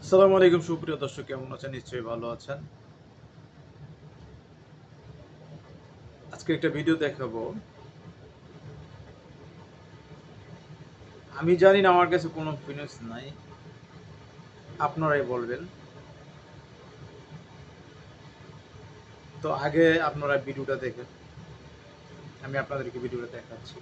আসসালামু আলাইকুম সুপ্রিয় দর্শক, কেমন আছেন? নিশ্চয়ই ভালো আছেন। আজকে একটা ভিডিও দেখাবো। আমি জানি না, আমার কাছে কোনো ফিলিংস নাই, আপনারাই বলবেন। তো আগে আপনারা ভিডিওটা দেখেন, আমি আপনাদেরকে ভিডিওটা দেখাচ্ছি।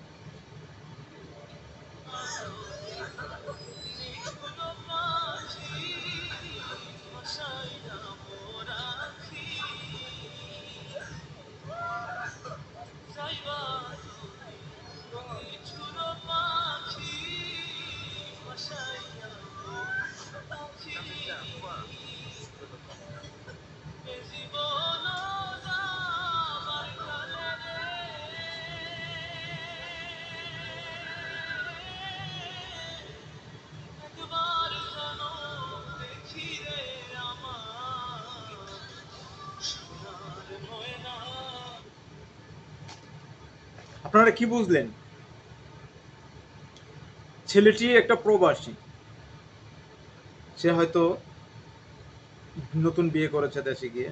আপনারা কি বুঝলেন? ছেলেটি একটা প্রবাসী, সে হয়তো নতুন বিয়ে করেছে দেশে গিয়ে।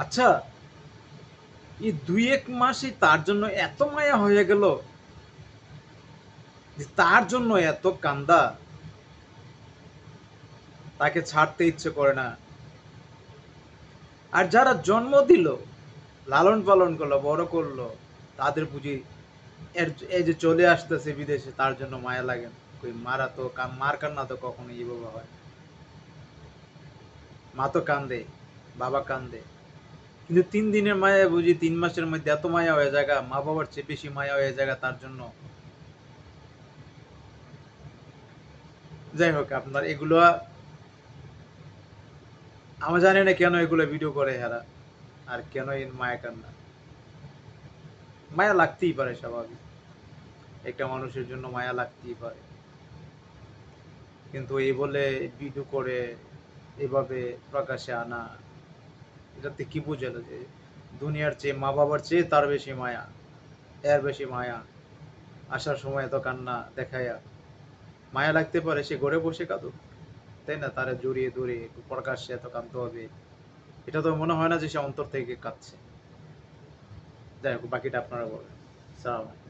আচ্ছা, এই 2-1 মাসই তার জন্য এত মায়া হয়ে গেল যে তার জন্য এত কান্দা, তাকে ছাড়তে ইচ্ছে করে না। আর যারা জন্ম দিল, লালন পালন করলো, বড় করলো, তাদের বুঝি এই যে চলে আসতেছে বিদেশে, তার জন্য মায়া লাগে না? কই মারা তো মার কান্না তো কখনো এইভাবে হয়? মা তো কান্দে, বাবা কান্দে, কিন্তু 3 দিনের মায়া বুঝি 3 মাসের মধ্যে এত মায়া হয়ে যায়, মা বাবার চেয়ে বেশি মায়া হয়ে যায় তার জন্য। যাই হোক, আপনার এগুলো আমি জানি না কেন এগুলো ভিডিও করে এরা, আর কেন এই মায়া কান্না। মায়া লাগতেই পারে, স্বাভাবিক, একটা মানুষের জন্য মায়া লাগতেই পারে, কিন্তু এই বলে ভিডিও করে এভাবে প্রকাশ্যে আনা, এটাতে কি বোঝালো? যে দুনিয়ার চেয়ে, মা বাবার চেয়ে তার বেশি মায়া, এর বেশি মায়া, আসার সময় এত কান্না দেখায়া। মায়া লাগতে পারে, সে ঘরে বসে কাঁদুক, তাই না? তারা জড়িয়ে ধরে প্রকাশ্যে এত কাঁদতে হবে, এটা তো মনে হয় না যে সে অন্তর থেকে কাঁদছে। যাই হোক, বাকিটা আপনারা বলেন। সালাম।